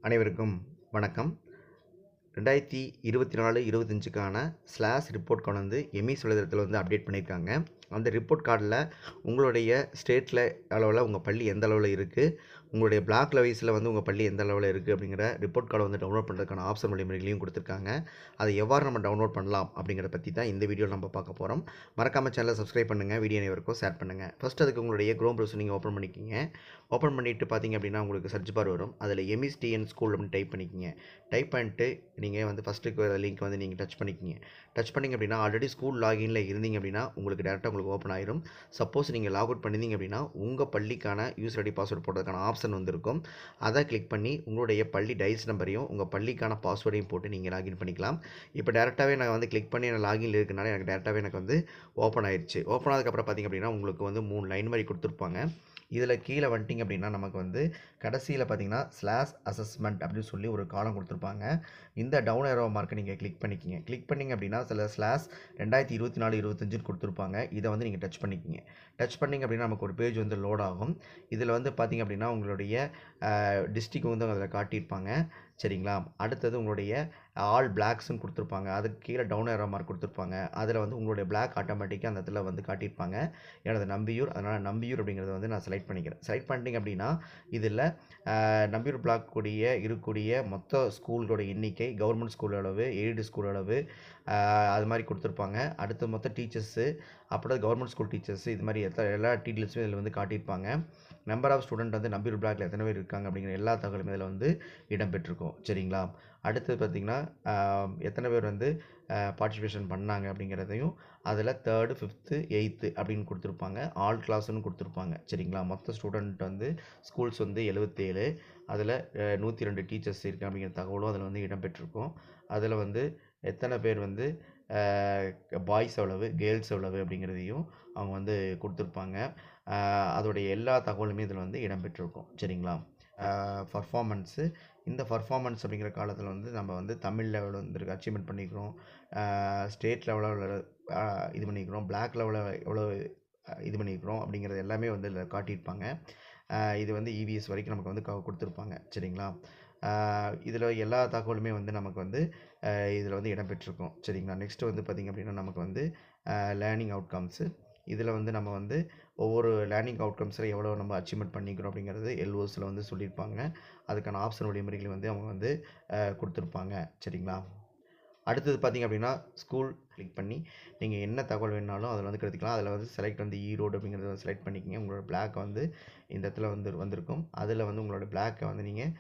அனைவருக்கும் வணக்கம். 2024-25க்கான slash report card வந்து எம்இஸ் வலைதளத்தில் வந்து அப்டேட் பண்ணியிருக்காங்க. அந்த ரிப்போர்ட் கார்டில் உங்களுடைய ஸ்டேட்டில் அளவில் உங்கள் பள்ளி எந்த அளவில் இருக்குது, உங்களுடைய பிளாக் வைஸில் வந்து உங்கள் பள்ளி எந்த அளவில் இருக்குது அப்படிங்கிற ரிப்போர்ட் கார்டை வந்து டவுன்லோட் பண்ணுறதுக்கான ஆப்ஷன் வழிமுறைகளையும் கொடுத்துருக்காங்க. அதை எவ்வாறு நம்ம டவுன்லோட் பண்ணலாம் அப்படிங்கிறத பற்றி தான் இந்த வீடியோவில் நம்ம பார்க்க போகிறோம். மறக்காமல் சேனலை சப்ஸ்கிரைப் பண்ணுங்கள், வீடியோ அனைவருக்கும் ஷேர் பண்ணுங்கள். ஃபஸ்ட் அதுக்கு உங்களுடைய குரோம் ப்ரௌசர் நீங்கள் ஓப்பன் பண்ணிக்கிங்க. ஓப்பன் பண்ணிவிட்டு பார்த்தீங்க அப்படின்னா உங்களுக்கு சர்ச் பார் வரும். அதில் எம்இஸ்டிஎன் ஸ்கூல் அப்படின்னு டைப் பண்ணிக்கிங்க. டைப் பண்ணிட்டு நீங்கள் வந்து ஃபஸ்ட்டுக்கு லிங்க் வந்து நீங்கள் டச் பண்ணிக்கிங்க. டச் பண்ணிங்க அப்படின்னா ஆல்ரெடி ஸ்கூல் லாகின்ல இருந்தீங்க அப்படின்னா உங்களுக்கு டேரெக்டாக உங்களுக்கு ஓப்பன் ஆயிரும். சப்போஸ் நீங்கள் லாக் அவுட் பண்ணியிருந்தீங்க அப்படின்னா உங்கள் பள்ளிக்கான யூசர் ஐடி பாஸ்வேர்டு போடுறதுக்கான ஆப்ஷன் வந்துருக்கும். அதை கிளிக் பண்ணி உங்களுடைய பள்ளி டைஸ் நம்பரையும் உங்கள் பள்ளிக்கான பாஸ்வேர்டையும் போட்டு நீங்கள் லாகின் பண்ணிக்கலாம். இப்போ டேரெக்டாகவே நான் வந்து கிளிக் பண்ணி நான் லாகின்ல இருக்கனால எனக்கு டேரெக்டாகவே எனக்கு வந்து ஓப்பன் ஆயிடுச்சு. ஓப்பன் ஆனதுக்கப்புறம் பார்த்தீங்க அப்படின்னா உங்களுக்கு வந்து 3 லைன் மாதிரி கொடுத்துருப்பாங்க. இதில் கீழே வந்துட்டிங்க அப்படின்னா நமக்கு வந்து கடைசியில் பார்த்தீங்கன்னா ஸ்லாஷ் அசஸ்மெண்ட் அப்படின்னு சொல்லி ஒரு காலம் கொடுத்துருப்பாங்க. இந்த டவுன் ஏரோ மார்க்கை நீங்கள் கிளிக் பண்ணிக்கிங்க. கிளிக் பண்ணிங்க அப்படின்னா சில ஸ்லாஷ் 2024-25 கொடுத்துருப்பாங்க. இதை வந்து நீங்கள் டச் பண்ணிக்கிங்க. டச் பண்ணிங்க அப்படின்னா நமக்கு ஒரு பேஜ் வந்து லோட் ஆகும். இதில் வந்து பார்த்திங்க அப்படின்னா உங்களுடைய டிஸ்ட்ரிக்ட் வந்து அதில் காட்டியிருப்பாங்க. சரிங்களா? அடுத்தது உங்களுடைய ஆல் பிளாக்ஸ்ன்னு கொடுத்துருப்பாங்க. அதுக்கு கீழே டவுன் ஏரோ மார்க் கொடுத்துருப்பாங்க. அதில் வந்து உங்களுடைய பிளாக் ஆட்டோமேட்டிக்காக அந்த இடத்துல வந்து காட்டியிருப்பாங்க. எனது நம்பியூர், அதனால் நம்பியூர் அப்படிங்கிறத வந்து நான் செலக்ட் பண்ணிக்கிறேன். செலக்ட் பண்ணிட்டீங்க அப்படின்னா இதில் நம்பியூர் பிளாக் இருக்கக்கூடிய மொத்த ஸ்கூலோட எண்ணிக்கை, கவர்மெண்ட் ஸ்கூல் அளவு, எய்டு ஸ்கூல் அளவு, அது மாதிரி கொடுத்துருப்பாங்க. அடுத்து மொத்த டீச்சர்ஸு, அப்புறம் கவர்மெண்ட் ஸ்கூல் டீச்சர்ஸு, இது மாதிரி எல்லா டீட்டெயில்ஸும் இதில் வந்து காட்டியிருப்பாங்க. நம்பர் ஆஃப் ஸ்டூடெண்ட் வந்து நம்பியூர் பிளாக்ல எத்தனை பேர் இருக்காங்க அப்படிங்கிற எல்லா தகவலுமே இதில் வந்து இடம்பெற்றிருக்கும். சரிங்களா? அடுத்து பார்த்திங்கன்னா எத்தனை பேர் வந்து பார்ட்டிசிபேஷன் பண்ணாங்க அப்படிங்கிறதையும் அதில் 3rd, 5th, 8th அப்படின்னு கொடுத்துருப்பாங்க. ஆல் கிளாஸ்ன்னு கொடுத்துருப்பாங்க. சரிங்களா? மொத்த ஸ்டூடெண்ட் வந்து ஸ்கூல்ஸ் வந்து 77, அதில் 102 டீச்சர்ஸ் இருக்குது அப்படிங்கிற தகவலும் அதில் வந்து இடம்பெற்றிருக்கும். அதில் வந்து எத்தனை பேர் வந்து பாய்ஸ் எவ்வளவு, கேர்ள்ஸ் எவ்வளவு அப்படிங்கிறதையும் அவங்க வந்து கொடுத்துருப்பாங்க. அதோடைய எல்லா தகவலுமே இதில் வந்து இடம்பெற்றிருக்கும். சரிங்களா? பர்ஃபார்மன்ஸு, இந்த பர்ஃபார்மன்ஸ் அப்படிங்கிற காலத்தில் வந்து நம்ம வந்து தமிழ் லெவலில் வந்து அச்சீவ்மெண்ட் பண்ணிக்கிறோம், ஸ்டேட் லெவலில் இது பண்ணிக்கிறோம், பிளாக் லெவலில் எவ்வளோ இது பண்ணிக்கிறோம் அப்படிங்கிறது எல்லாமே வந்து இதில் காட்டியிருப்பாங்க. இது வந்து இவிஎஸ் வரைக்கும் நமக்கு வந்து கொடுத்துருப்பாங்க. சரிங்களா? இதில் எல்லா தகவலுமே வந்து நமக்கு வந்து இதில் வந்து இடம்பெற்றிருக்கும். சரிங்களா? நெக்ஸ்ட்டு வந்து பார்த்திங்க அப்படின்னா நமக்கு வந்து லேர்னிங் அவுட்கம்ஸு, இதில் வந்து நம்ம வந்து ஒவ்வொரு லேர்னிங் அவுட்கம்ஸில் எவ்வளோ நம்ம அச்சீவ்மெண்ட் பண்ணிக்கிறோம் அப்படிங்கிறது எல்ஓஸில் வந்து சொல்லியிருப்பாங்க. அதுக்கான ஆப்ஷன் வழிமுறைகள் வந்து அவங்க வந்து கொடுத்துருப்பாங்க. சரிங்களா? அடுத்தது பார்த்திங்க அப்படின்னா ஸ்கூல் கிளிக் பண்ணி நீங்கள் என்ன தகவல் வேணாலும் அதில் வந்து கற்றுக்கலாம். அதில் வந்து செலக்ட் வந்து ஈரோடு அப்படிங்கிறத வந்து செலக்ட் பண்ணிக்கிங்க. உங்களோட பிளாக் வந்து இந்த இடத்துல வந்து வந்திருக்கும். அதில் வந்து உங்களோட பிளாக்கை வந்து நீங்கள்